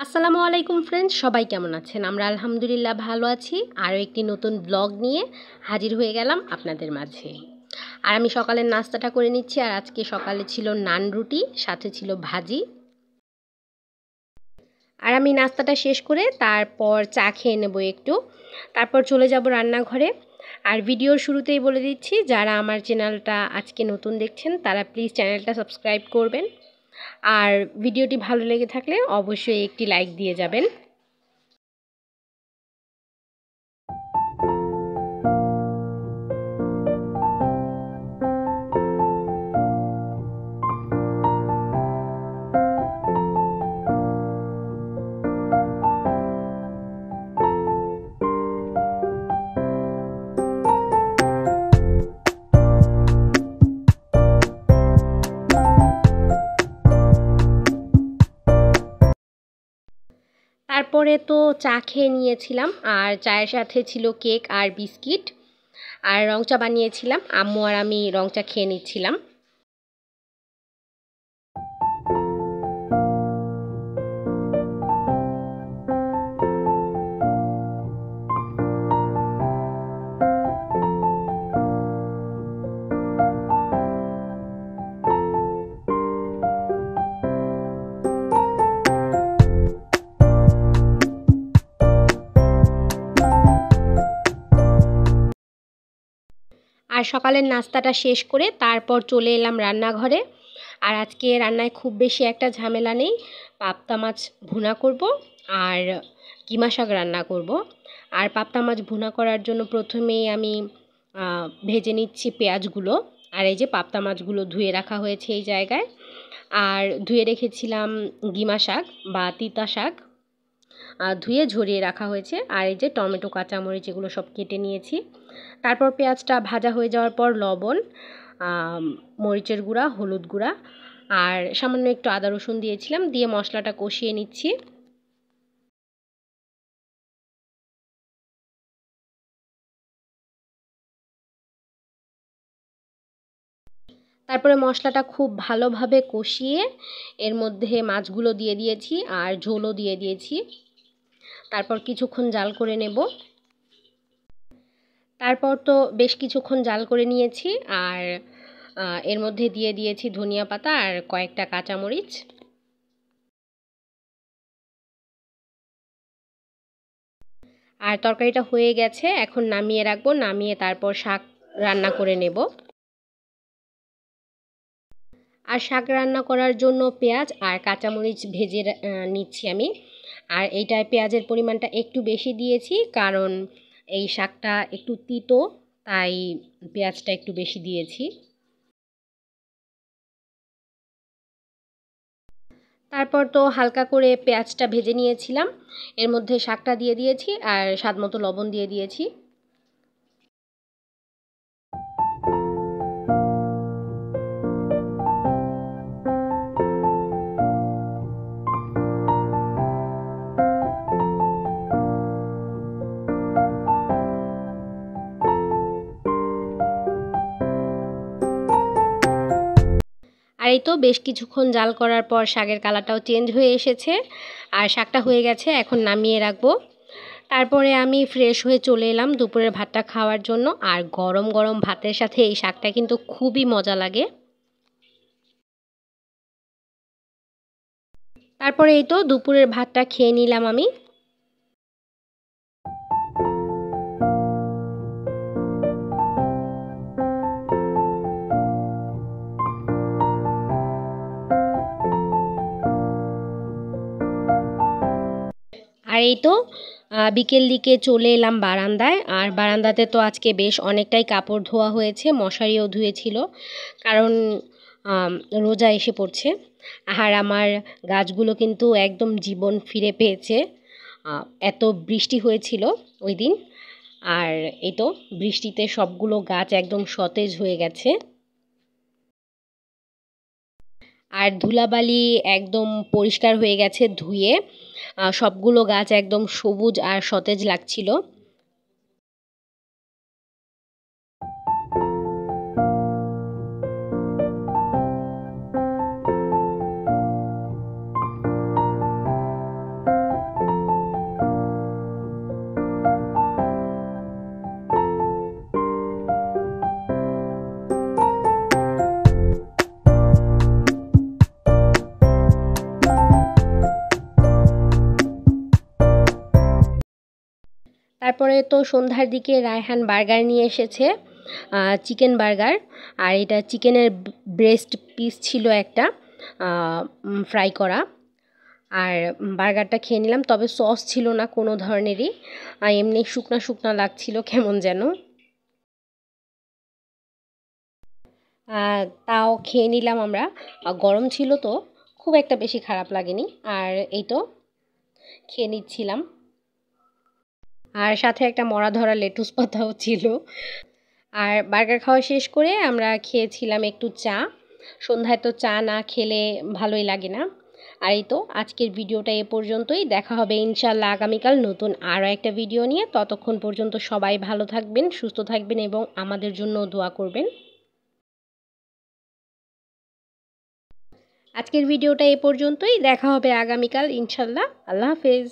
আসসালামু আলাইকুম ফ্রেন্ডস, সবাই কেমন আছেন? আমরা আলহামদুলিল্লাহ ভালো আছি। আরও একটি নতুন ব্লগ নিয়ে হাজির হয়ে গেলাম আপনাদের মাঝে। আর আমি সকালের নাস্তাটা করে নিচ্ছি। আর আজকে সকালে ছিল নান রুটি, সাথে ছিল ভাজি। আর আমি নাস্তাটা শেষ করে তারপর চা খেয়ে নেব একটু, তারপর চলে যাব রান্নাঘরে। আর ভিডিওর শুরুতেই বলে দিচ্ছি, যারা আমার চ্যানেলটা আজকে নতুন দেখছেন তারা প্লিজ চ্যানেলটা সাবস্ক্রাইব করবেন। আর ভিডিওটি ভালো লেগে থাকলে অবশ্যই একটি লাইক দিয়ে যাবেন। তারপরে তো চা খেয়ে নিয়েছিলাম, আর চায়ের সাথে ছিল কেক আর বিস্কিট। আর রং চা বানিয়েছিলাম, আম্মু আর আমি রং চা খেয়ে নিচ্ছিলাম। আর সকালের নাস্তাটা শেষ করে তারপর চলে এলাম রান্নাঘরে। আর আজকে রান্নায় খুব বেশি একটা ঝামেলা নেই। পাবদা মাছ ভুনা করব আর কিমা শাক রান্না করব। আর পাবদা মাছ ভুনা করার জন্য প্রথমেই আমি ভেজে নিচ্ছি পেঁয়াজগুলো। আর এই যে পাবদা মাছগুলো ধুয়ে রাখা হয়েছে এই জায়গায়। আর ধুয়ে রেখেছিলাম গিমা শাক বা তিতা শাক, ধুয়ে ঝরিয়ে রাখা হয়েছে। আর এই যে টমেটো, কাঁচামরিচ এগুলো সব কেটে নিয়েছি। তারপর পেঁয়াজটা ভাজা হয়ে যাওয়ার পর লবণ, মরিচের গুঁড়া, হলুদ গুঁড়া আর সামান্য একটু আদা রসুন দিয়েছিলাম, দিয়ে মশলাটা কষিয়ে নিচ্ছি। তারপরে মশলাটা খুব ভালোভাবে কষিয়ে এর মধ্যে মাছগুলো দিয়ে দিয়েছি আর ঝোলও দিয়ে দিয়েছি। তারপর কিছুক্ষণ জাল করে নেব। তারপর তো বেশ কিছুক্ষণ জাল করে নিয়েছি। আর এর মধ্যে দিয়ে দিয়েছি ধনিয়া পাতা আর কয়েকটা কাঁচামরিচ। আর তরকারিটা হয়ে গেছে, এখন নামিয়ে রাখবো। নামিয়ে তারপর শাক রান্না করে নেব। আর শাক রান্না করার জন্য পেঁয়াজ আর কাঁচামরিচ ভেজে নিচ্ছি আমি। আর এইটায় পেঁয়াজের পরিমাণটা একটু বেশি দিয়েছি, কারণ এই শাকটা একটু তিতো, তাই পেঁয়াজটা একটু বেশি দিয়েছি। তারপর তো হালকা করে পেঁয়াজটা ভেজে নিয়েছিলাম, এর মধ্যে শাকটা দিয়ে দিয়েছি আর স্বাদমতো লবণ দিয়ে দিয়েছি। আর এই তো বেশ কিছুক্ষণ জাল করার পর শাকের কালারটাও চেঞ্জ হয়ে এসেছে আর শাকটা হয়ে গেছে, এখন নামিয়ে রাখবো। তারপরে আমি ফ্রেশ হয়ে চলে এলাম দুপুরের ভাতটা খাওয়ার জন্য। আর গরম গরম ভাতের সাথে এই শাকটা কিন্তু খুবই মজা লাগে। তারপরে এই তো দুপুরের ভাতটা খেয়ে নিলাম আমি। আর এই তো বিকেল দিকে চলে এলাম বারান্দায়। আর বারান্দাতে তো আজকে বেশ অনেকটাই কাপড় ধোয়া হয়েছে, মশারিও ধুয়েছিল, কারণ রোজা এসে পড়ছে। আর আমার গাছগুলো কিন্তু একদম জীবন ফিরে পেয়েছে। এত বৃষ্টি হয়েছিল ওই দিন। আর এই তো বৃষ্টিতে সবগুলো গাছ একদম সতেজ হয়ে গেছে। আর ধুলাবালি একদম পরিষ্কার হয়ে গেছে ধুয়ে। সবগুলো গাছ একদম সবুজ আর সতেজ লাগছিল। তারপরে তো সন্ধ্যার দিকে রায়হান বার্গার নিয়ে এসেছে, চিকেন বার্গার। আর এটা চিকেনের ব্রেস্ট পিস ছিল একটা ফ্রাই করা। আর বার্গারটা খেয়ে নিলাম, তবে সস ছিল না কোনো ধরনেরই, এমনি শুকনা শুকনা লাগছিল কেমন যেন। তাও খেয়ে নিলাম আমরা, গরম ছিল তো খুব একটা বেশি খারাপ লাগেনি। আর এই তো খেয়ে নিচ্ছিলাম, আর সাথে একটা মরা ধরা লেটুস পাতাও ছিল। আর বার্গার খাওয়া শেষ করে আমরা খেয়েছিলাম একটু চা। সন্ধ্যায় তো চা না খেলে ভালোই লাগে না। আর এই তো আজকের ভিডিওটা এ পর্যন্তই। দেখা হবে ইনশাল্লাহ আগামীকাল নতুন আরও একটা ভিডিও নিয়ে। ততক্ষণ পর্যন্ত সবাই ভালো থাকবেন, সুস্থ থাকবেন এবং আমাদের জন্য দোয়া করবেন। আজকের ভিডিওটা এ পর্যন্তই। দেখা হবে আগামীকাল ইনশাল্লাহ। আল্লাহ হাফেজ।